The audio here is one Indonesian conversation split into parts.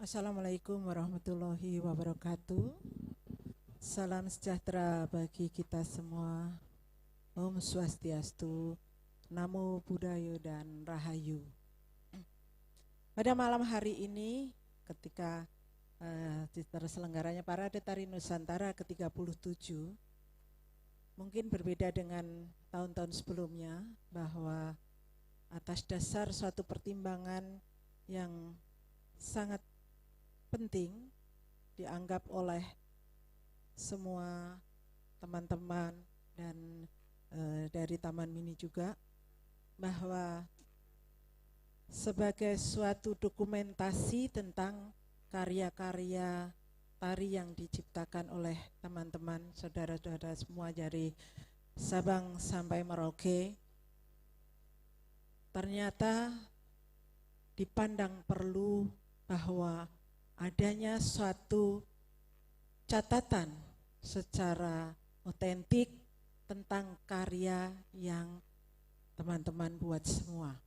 Assalamualaikum warahmatullahi wabarakatuh. Salam sejahtera bagi kita semua. Om Swastiastu, Namo Buddhaya dan Rahayu. Pada malam hari ini ketika terselenggaranya Parade Tari Nusantara ke-37, mungkin berbeda dengan tahun-tahun sebelumnya, bahwa atas dasar suatu pertimbangan yang sangat penting dianggap oleh semua teman-teman dan dari Taman Mini juga, bahwa sebagai suatu dokumentasi tentang karya-karya tari yang diciptakan oleh teman-teman saudara-saudara semua dari Sabang sampai Merauke, ternyata dipandang perlu bahwa adanya suatu catatan secara otentik tentang karya yang teman-teman buat semua.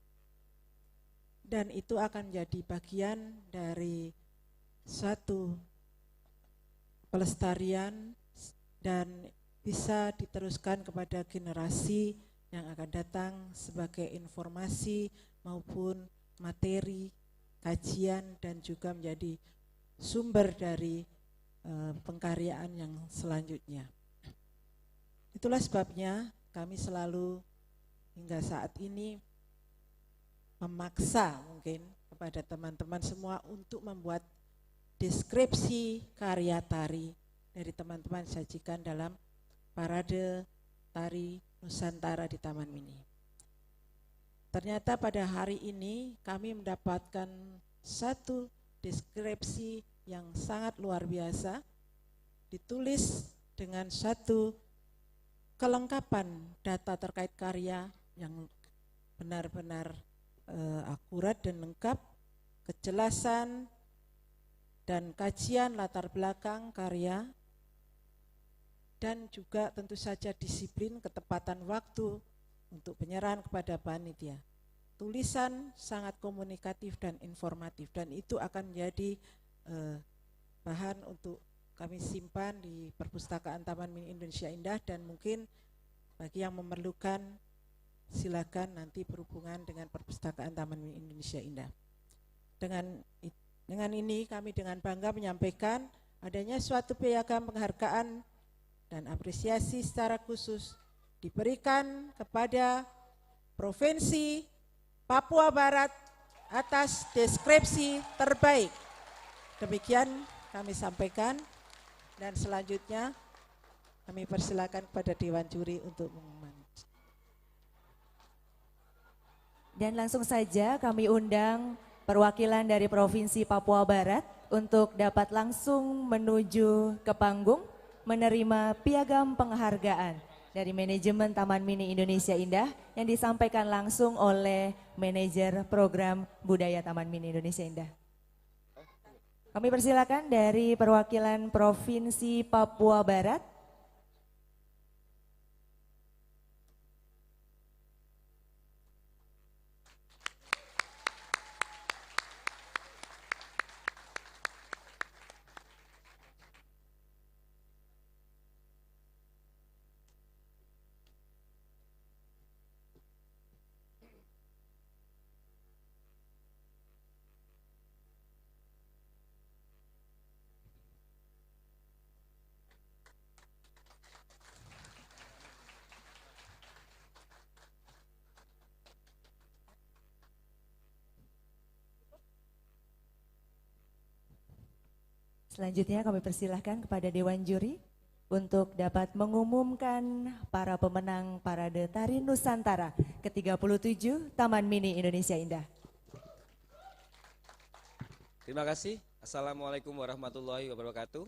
Dan itu akan jadi bagian dari suatu pelestarian dan bisa diteruskan kepada generasi yang akan datang sebagai informasi maupun materi, kajian, dan juga menjadi sumber dari pengkaryaan yang selanjutnya. Itulah sebabnya kami selalu hingga saat ini memaksa mungkin kepada teman-teman semua untuk membuat deskripsi karya tari dari teman-teman sajikan dalam Parade Tari Nusantara di Taman Mini. Ternyata pada hari ini kami mendapatkan satu deskripsi yang sangat luar biasa, ditulis dengan satu kelengkapan data terkait karya yang benar-benar akurat dan lengkap, kejelasan dan kajian latar belakang karya, dan juga tentu saja disiplin ketepatan waktu untuk penyerahan kepada panitia. Tulisan sangat komunikatif dan informatif, dan itu akan menjadi bahan untuk kami simpan di Perpustakaan Taman Mini Indonesia Indah, dan mungkin bagi yang memerlukan silakan nanti berhubungan dengan Perpustakaan Taman Mini Indonesia Indah. Dengan ini kami dengan bangga menyampaikan adanya suatu piagam penghargaan dan apresiasi secara khusus diberikan kepada Provinsi Papua Barat atas deskripsi terbaik. Demikian kami sampaikan, dan selanjutnya kami persilakan kepada Dewan Juri untuk mengumumkan. Dan langsung saja kami undang perwakilan dari Provinsi Papua Barat untuk dapat langsung menuju ke panggung menerima piagam penghargaan dari manajemen Taman Mini Indonesia Indah yang disampaikan langsung oleh manajer program budaya Taman Mini Indonesia Indah. Kami persilakan dari perwakilan Provinsi Papua Barat. Selanjutnya kami persilahkan kepada Dewan Juri untuk dapat mengumumkan para pemenang Parade Tari Nusantara ke-37 Taman Mini Indonesia Indah. Terima kasih. Assalamualaikum warahmatullahi wabarakatuh.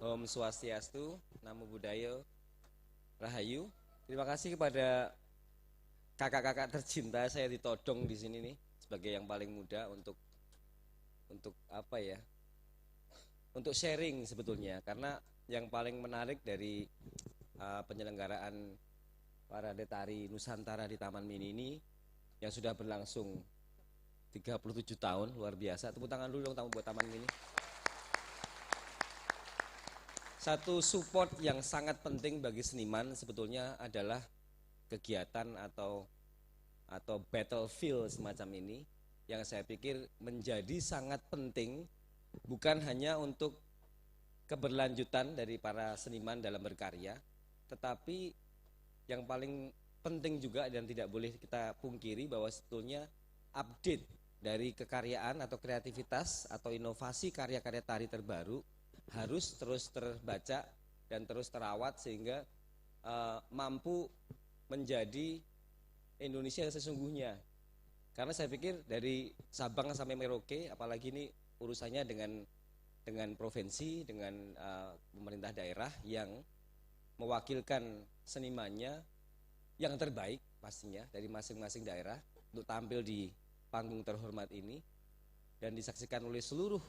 Om Swastiastu, Namo Buddhaya, Rahayu. Terima kasih kepada kakak-kakak tercinta saya ditodong di sini nih sebagai yang paling muda untuk apa ya? Untuk sharing sebetulnya, karena yang paling menarik dari penyelenggaraan Parade Tari Nusantara di Taman Mini ini yang sudah berlangsung 37 tahun, luar biasa. Tepuk tangan dulu dong buat taman ini. Satu support yang sangat penting bagi seniman sebetulnya adalah kegiatan atau battlefield semacam ini yang saya pikir menjadi sangat penting bukan hanya untuk keberlanjutan dari para seniman dalam berkarya, tetapi yang paling penting juga dan tidak boleh kita pungkiri bahwa sebetulnya update dari kekaryaan atau kreativitas atau inovasi karya-karya tari terbaru harus terus terbaca dan terus terawat sehingga mampu menjadi Indonesia yang sesungguhnya. Karena saya pikir dari Sabang sampai Merauke, apalagi ini urusannya dengan provinsi, dengan pemerintah daerah yang mewakilkan senimannya yang terbaik pastinya dari masing-masing daerah untuk tampil di panggung terhormat ini dan disaksikan oleh seluruh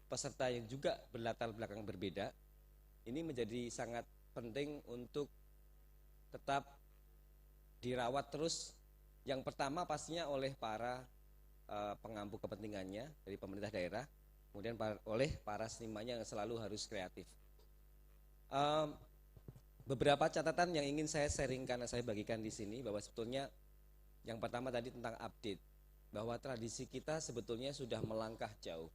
peserta yang juga berlatar belakang berbeda. Ini menjadi sangat penting untuk tetap dirawat terus. Yang pertama pastinya oleh para pengampu kepentingannya dari pemerintah daerah, kemudian oleh para senimannya yang selalu harus kreatif. Beberapa catatan yang ingin saya sharingkan, saya bagikan di sini bahwa sebetulnya yang pertama tadi tentang update, bahwa tradisi kita sebetulnya sudah melangkah jauh.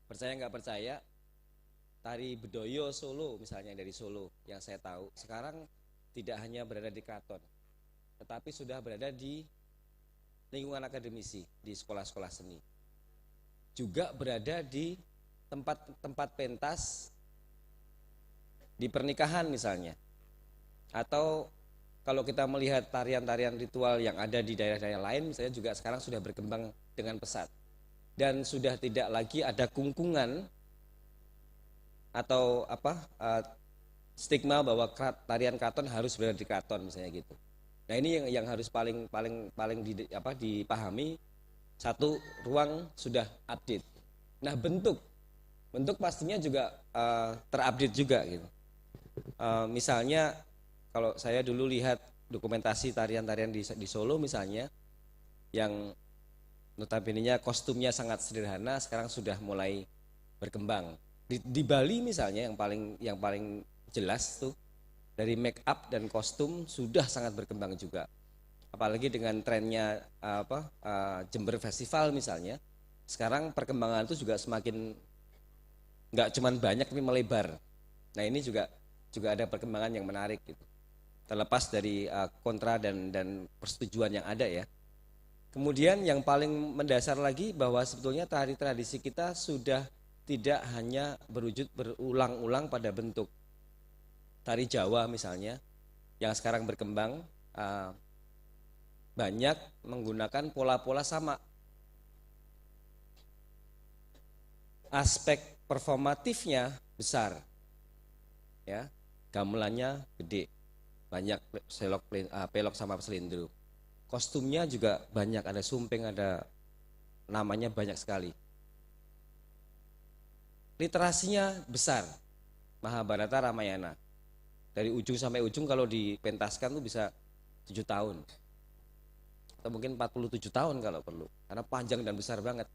Percaya nggak percaya, tari Bedoyo Solo misalnya dari Solo yang saya tahu sekarang tidak hanya berada di keraton, tetapi sudah berada di lingkungan akademisi, di sekolah-sekolah seni. Juga berada di tempat-tempat pentas di pernikahan misalnya. Atau kalau kita melihat tarian-tarian ritual yang ada di daerah-daerah lain misalnya juga sekarang sudah berkembang dengan pesat. Dan sudah tidak lagi ada kungkungan atau stigma bahwa tarian keraton harus berada di keraton misalnya gitu. Nah ini yang harus paling dipahami. Satu, ruang sudah update. Nah bentuk pastinya juga terupdate juga gitu. Misalnya kalau saya dulu lihat dokumentasi tarian-tarian di Solo misalnya, yang notabene-nya kostumnya sangat sederhana, sekarang sudah mulai berkembang. Di Bali misalnya yang paling jelas tuh dari make up dan kostum sudah sangat berkembang juga. Apalagi dengan trennya Jember Festival misalnya, sekarang perkembangan itu juga semakin nggak cuman banyak tapi melebar. Nah ini juga ada perkembangan yang menarik gitu. Terlepas dari kontra dan persetujuan yang ada ya. Kemudian yang paling mendasar lagi bahwa sebetulnya tari tradisi kita sudah tidak hanya berwujud berulang-ulang pada bentuk. Tari Jawa misalnya yang sekarang berkembang banyak menggunakan pola-pola sama. Aspek performatifnya besar, ya, gamelannya gede, banyak pelok sama selindro. Kostumnya juga banyak, ada sumping, ada namanya banyak sekali. Literasinya besar, Mahabharata, Ramayana. Dari ujung sampai ujung kalau dipentaskan tuh bisa 7 tahun. Atau mungkin 47 tahun kalau perlu. Karena panjang dan besar banget.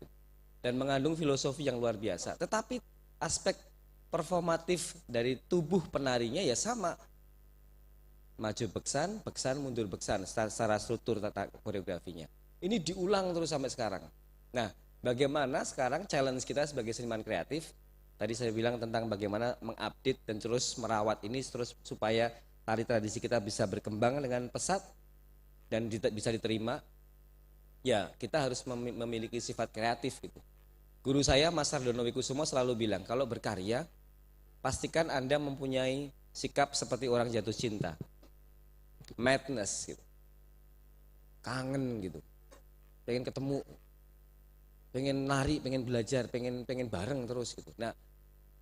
Dan mengandung filosofi yang luar biasa. Tetapi aspek performatif dari tubuh penarinya ya sama. Maju beksan, mundur beksan secara struktur tata koreografinya. Ini diulang terus sampai sekarang. Nah, bagaimana sekarang challenge kita sebagai seniman kreatif? Tadi saya bilang tentang bagaimana mengupdate dan terus merawat ini terus supaya tari tradisi kita bisa berkembang dengan pesat dan bisa diterima. Ya, kita harus memiliki sifat kreatif gitu. Guru saya Mas Sardono Wikusumo selalu bilang, kalau berkarya pastikan Anda mempunyai sikap seperti orang jatuh cinta. Madness gitu, kangen gitu, pengen ketemu, pengen lari, pengen belajar, pengen bareng terus gitu. Nah,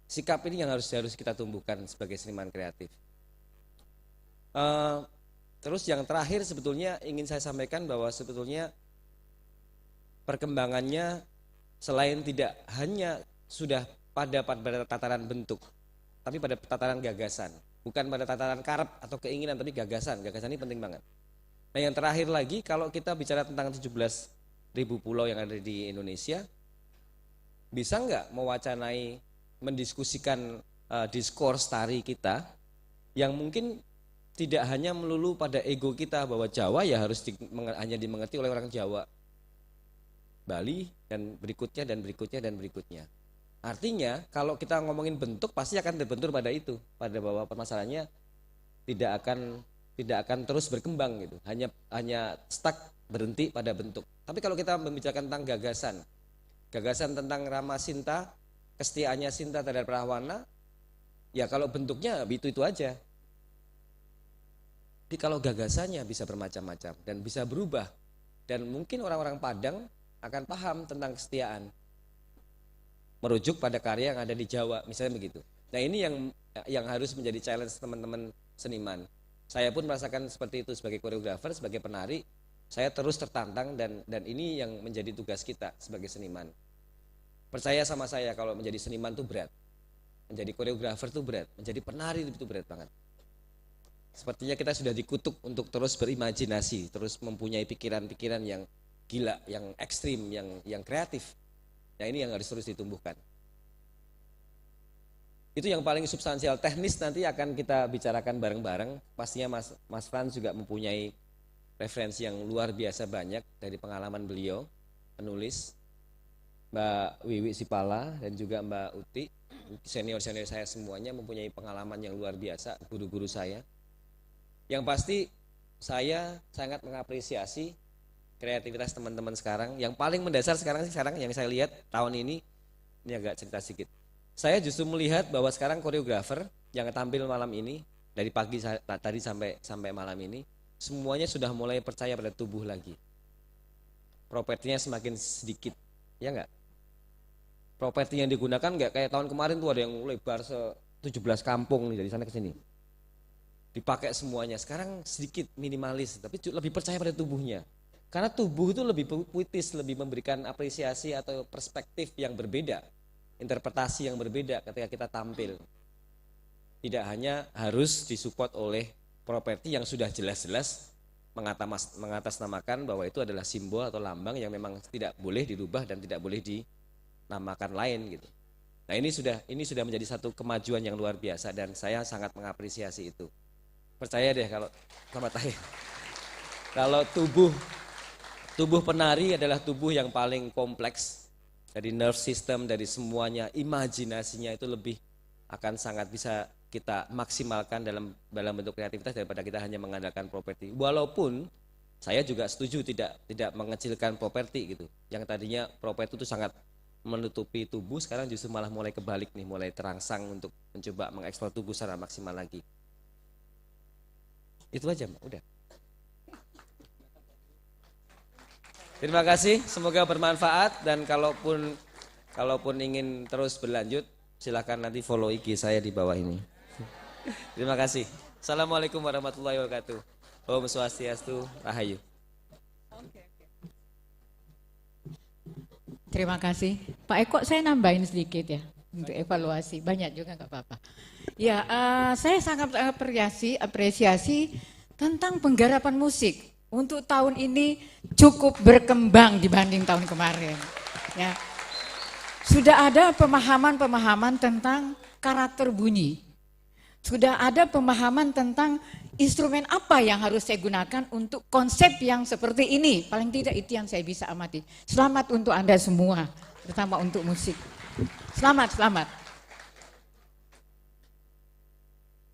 sikap ini yang harus kita tumbuhkan sebagai seniman kreatif. Terus yang terakhir sebetulnya ingin saya sampaikan bahwa sebetulnya perkembangannya selain tidak hanya sudah pada tataran bentuk, tapi pada tataran gagasan. Bukan pada tataran karep atau keinginan, tapi gagasan. Gagasan ini penting banget. Nah yang terakhir lagi, kalau kita bicara tentang 17 ribu pulau yang ada di Indonesia, bisa nggak mewacanai, mendiskusikan diskurs tari kita yang mungkin tidak hanya melulu pada ego kita bahwa Jawa ya harus hanya dimengerti oleh orang Jawa, Bali dan berikutnya dan berikutnya dan berikutnya. Artinya kalau kita ngomongin bentuk pasti akan terbentur pada itu, pada bahwa permasalahannya tidak akan terus berkembang gitu, hanya stuck berhenti pada bentuk. Tapi kalau kita membicarakan tentang gagasan tentang Rama Sinta, kesetiaannya Sinta terhadap Rahwana, ya kalau bentuknya itu aja. Tapi kalau gagasannya bisa bermacam-macam dan bisa berubah, dan mungkin orang-orang Padang akan paham tentang kesetiaan, merujuk pada karya yang ada di Jawa, misalnya begitu. Nah ini yang harus menjadi challenge teman-teman seniman. Saya pun merasakan seperti itu sebagai koreografer, sebagai penari, saya terus tertantang dan ini yang menjadi tugas kita sebagai seniman. Percaya sama saya kalau menjadi seniman itu berat, menjadi koreografer itu berat, menjadi penari itu berat banget. Sepertinya kita sudah dikutuk untuk terus berimajinasi, terus mempunyai pikiran-pikiran yang gila, yang ekstrim, yang kreatif. Nah ini yang harus terus ditumbuhkan. Itu yang paling substansial. Teknis nanti akan kita bicarakan bareng-bareng. Pastinya Mas Frans juga mempunyai referensi yang luar biasa banyak dari pengalaman beliau penulis, Mbak Wiwi Sipala dan juga Mbak Uti, senior-senior saya semuanya mempunyai pengalaman yang luar biasa, guru-guru saya. Yang pasti saya sangat mengapresiasi kreativitas teman-teman sekarang. Yang paling mendasar sekarang yang saya lihat tahun ini agak cerita sedikit. Saya justru melihat bahwa sekarang koreografer yang tampil malam ini dari pagi tadi sampai malam ini semuanya sudah mulai percaya pada tubuh lagi. Propertinya semakin sedikit, ya enggak? Properti yang digunakan enggak kayak tahun kemarin tuh ada yang lebar 17 kampung nih dari sana ke sini. Dipakai semuanya. Sekarang sedikit minimalis, tapi lebih percaya pada tubuhnya. Karena tubuh itu lebih puitis, lebih memberikan apresiasi atau perspektif yang berbeda, interpretasi yang berbeda ketika kita tampil. Tidak hanya harus disupport oleh properti yang sudah jelas-jelas mengatasnamakan bahwa itu adalah simbol atau lambang yang memang tidak boleh dirubah dan tidak boleh dinamakan lain gitu. Nah ini sudah menjadi satu kemajuan yang luar biasa dan saya sangat mengapresiasi itu. Percaya deh kalau sama saya. Kalau tubuh penari adalah tubuh yang paling kompleks, dari nerve system, dari semuanya, imajinasinya itu lebih akan sangat bisa kita maksimalkan dalam bentuk kreativitas daripada kita hanya mengandalkan properti. Walaupun saya juga setuju tidak mengecilkan properti gitu. Yang tadinya properti itu sangat menutupi tubuh, sekarang justru malah mulai kebalik nih, mulai terangsang untuk mencoba mengeksplor tubuh secara maksimal lagi. Itu aja, Mbak. Udah. Terima kasih, semoga bermanfaat dan kalaupun ingin terus berlanjut, silakan nanti follow IG saya di bawah ini. Terima kasih. Assalamualaikum warahmatullahi wabarakatuh. Om Swastiastu, Rahayu. Terima kasih. Pak Eko, saya nambahin sedikit ya untuk evaluasi. Banyak juga nggak apa-apa. Ya, saya sangat apresiasi tentang penggarapan musik. Untuk tahun ini cukup berkembang dibanding tahun kemarin. Ya. Sudah ada pemahaman-pemahaman tentang karakter bunyi. Sudah ada pemahaman tentang instrumen apa yang harus saya gunakan untuk konsep yang seperti ini. Paling tidak itu yang saya bisa amati. Selamat untuk Anda semua, terutama untuk musik. Selamat.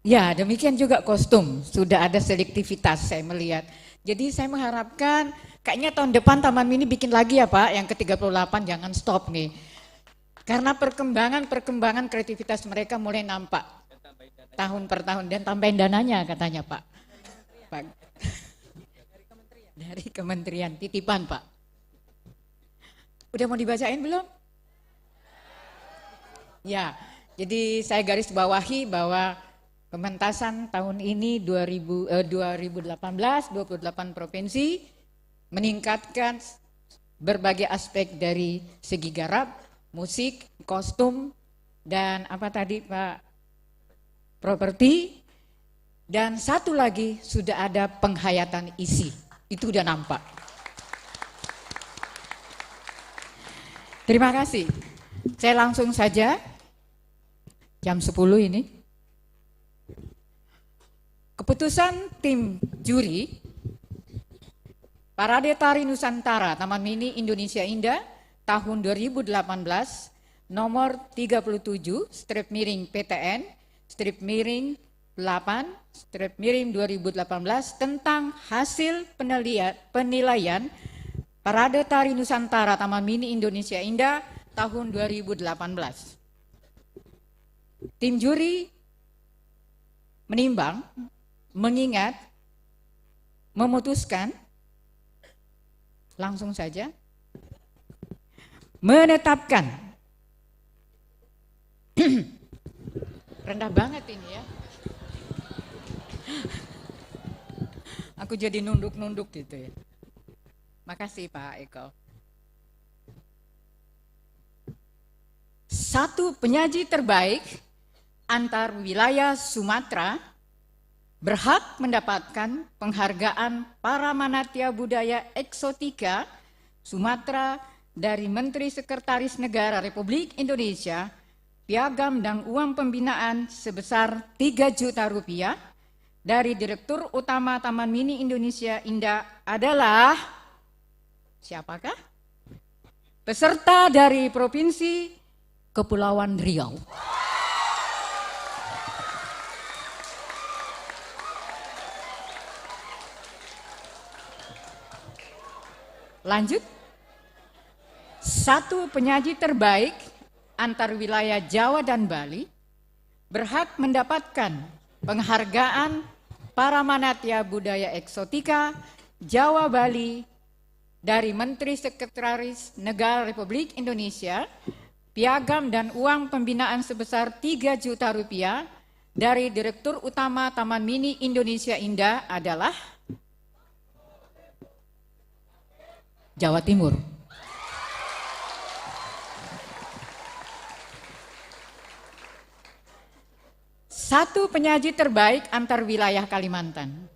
Ya, demikian juga kostum. Sudah ada selektivitas saya melihat. Jadi saya mengharapkan kayaknya tahun depan Taman Mini bikin lagi ya Pak, yang ke-38 jangan stop nih. Karena perkembangan kreativitas mereka mulai nampak tahun per tahun dan tambahin dananya katanya Pak. Dari kementerian titipan Pak. Udah mau dibacain belum? Ya, jadi saya garis bawahi bahwa pementasan tahun ini 2018 28 provinsi meningkatkan berbagai aspek dari segi garap, musik, kostum dan apa tadi Pak, properti, dan satu lagi sudah ada penghayatan isi. Itu udah nampak. Terima kasih. Saya langsung saja, jam 10 ini. Keputusan tim juri Parade Tari Nusantara Taman Mini Indonesia Indah tahun 2018 nomor 37 strip miring PTN strip miring 8 strip miring 2018 tentang hasil penilaian Parade Tari Nusantara Taman Mini Indonesia Indah tahun 2018. Tim juri menimbang, mengingat, memutuskan, langsung saja, menetapkan. Rendah banget ini ya. Aku jadi nunduk-nunduk gitu ya. Makasih Pak Eko. Satu penyaji terbaik antar wilayah Sumatera berhak mendapatkan penghargaan Paramanatya Budaya Eksotika Sumatera dari Menteri Sekretaris Negara Republik Indonesia, piagam dan uang pembinaan sebesar 3 juta rupiah dari Direktur Utama Taman Mini Indonesia Indah adalah siapakah? Peserta dari Provinsi Kepulauan Riau. Lanjut. Satu penyaji terbaik antar wilayah Jawa dan Bali berhak mendapatkan penghargaan Paramanatya Budaya Eksotika Jawa Bali dari Menteri Sekretaris Negara Republik Indonesia, piagam dan uang pembinaan sebesar 3 juta rupiah dari Direktur Utama Taman Mini Indonesia Indah adalah Jawa Timur. Satu penyaji terbaik antar wilayah Kalimantan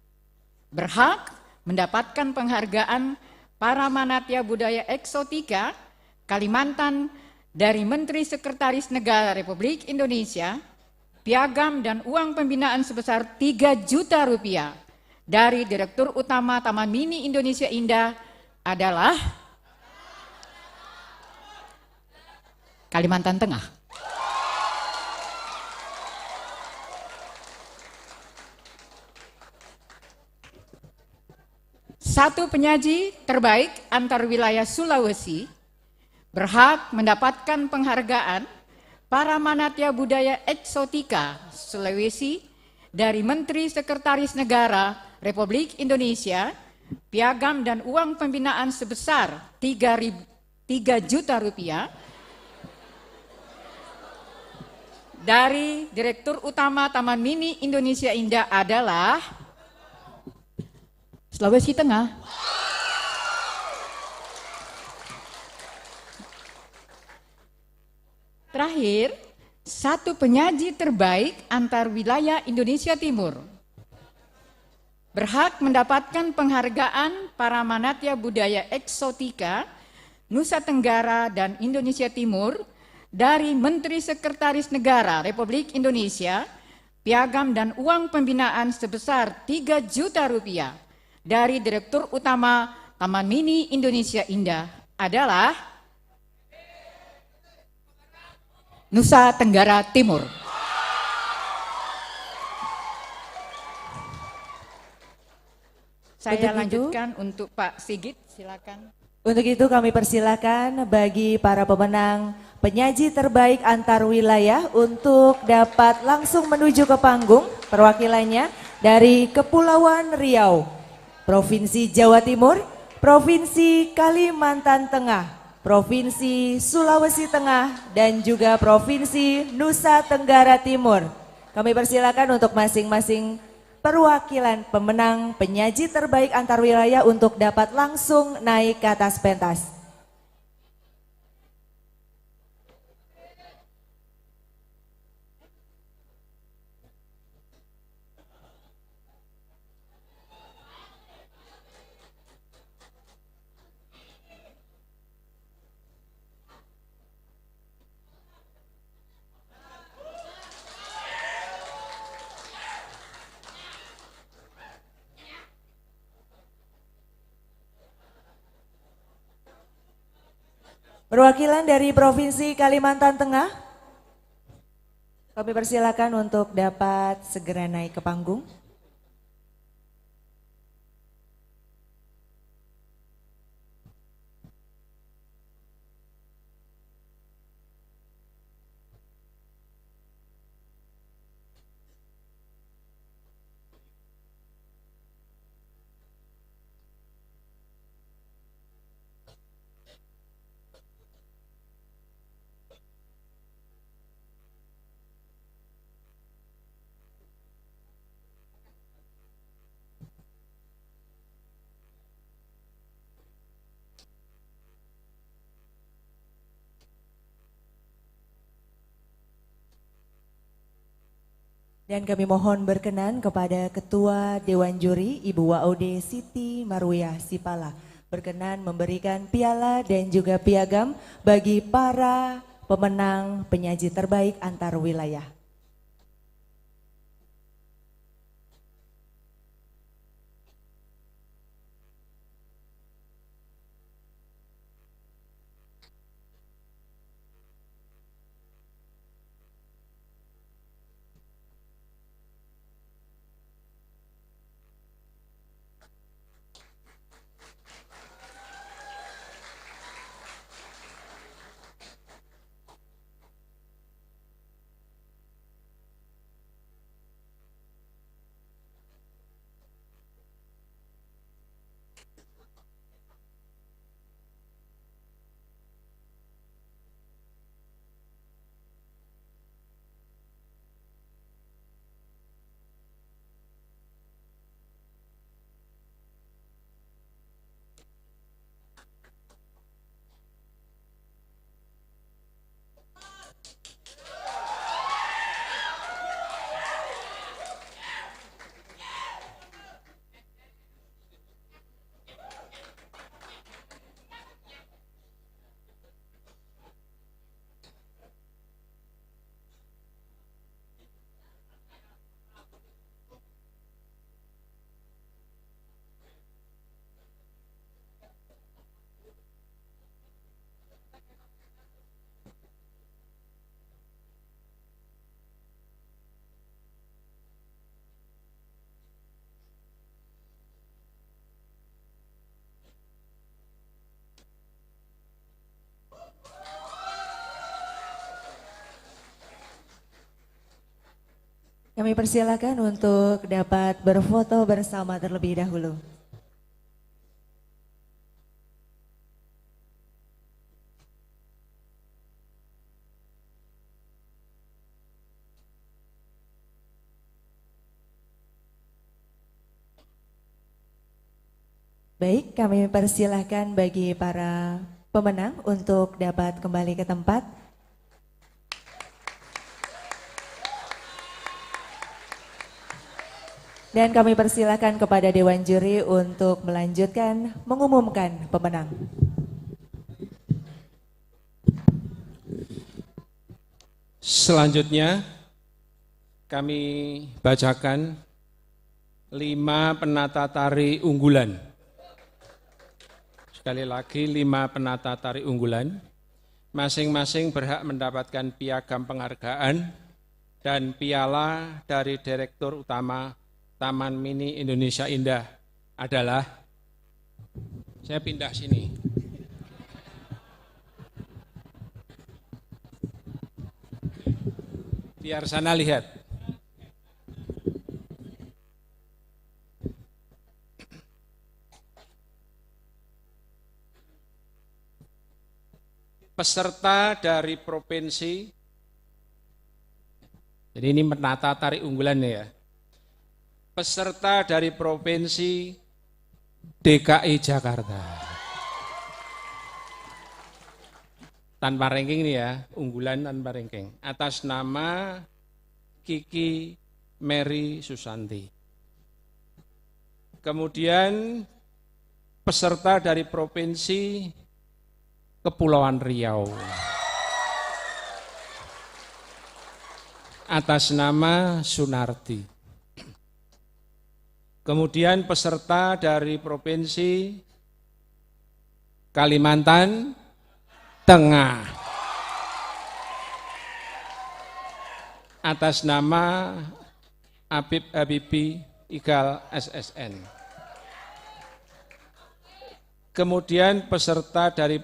berhak mendapatkan penghargaan Paramanatya Budaya Eksotika Kalimantan dari Menteri Sekretaris Negara Republik Indonesia, piagam dan uang pembinaan sebesar 3 juta rupiah dari Direktur Utama Taman Mini Indonesia Indah adalah Kalimantan Tengah. Satu penyaji terbaik antar wilayah Sulawesi berhak mendapatkan penghargaan Paramanatya Budaya Eksotika Sulawesi dari Menteri Sekretaris Negara Republik Indonesia, piagam dan uang pembinaan sebesar 3 juta rupiah dari Direktur Utama Taman Mini Indonesia Indah adalah Sulawesi Tengah. Terakhir, satu penyaji terbaik antar wilayah Indonesia Timur berhak mendapatkan penghargaan Paramanatya Budaya Eksotika Nusa Tenggara dan Indonesia Timur dari Menteri Sekretaris Negara Republik Indonesia, piagam dan uang pembinaan sebesar 3 juta rupiah dari Direktur Utama Taman Mini Indonesia Indah adalah Nusa Tenggara Timur. Saya lanjutkan untuk Pak Sigit, silakan. Untuk itu kami persilakan bagi para pemenang penyaji terbaik antar wilayah untuk dapat langsung menuju ke panggung. Perwakilannya dari Kepulauan Riau, Provinsi Jawa Timur, Provinsi Kalimantan Tengah, Provinsi Sulawesi Tengah, dan juga Provinsi Nusa Tenggara Timur. Kami persilakan untuk masing-masing perwakilan pemenang penyaji terbaik antar wilayah untuk dapat langsung naik ke atas pentas. Perwakilan dari Provinsi Kalimantan Tengah, kami persilakan untuk dapat segera naik ke panggung. Dan kami mohon berkenan kepada Ketua Dewan Juri Ibu Waude Siti Marwiyah Sipala berkenan memberikan piala dan juga piagam bagi para pemenang penyaji terbaik antar wilayah. Kami persilakan untuk dapat berfoto bersama terlebih dahulu. Baik, kami persilahkan bagi para pemenang untuk dapat kembali ke tempat. Dan kami persilahkan kepada Dewan Juri untuk melanjutkan mengumumkan pemenang. Selanjutnya kami bacakan 5 penata tari unggulan. Sekali lagi 5 penata tari unggulan. Masing-masing berhak mendapatkan piagam penghargaan dan piala dari Direktur Utama Taman Mini Indonesia Indah adalah, saya pindah sini. Biar sana lihat. Peserta dari provinsi, jadi ini menata tari unggulan ya. Peserta dari Provinsi DKI Jakarta. Tanpa ranking nih ya, unggulan tanpa ranking. Atas nama Kiki Mary Susanti. Kemudian peserta dari Provinsi Kepulauan Riau. Atas nama Sunarti. Kemudian peserta dari Provinsi Kalimantan Tengah. Atas nama Habib Habibi Igal SSN. Kemudian peserta dari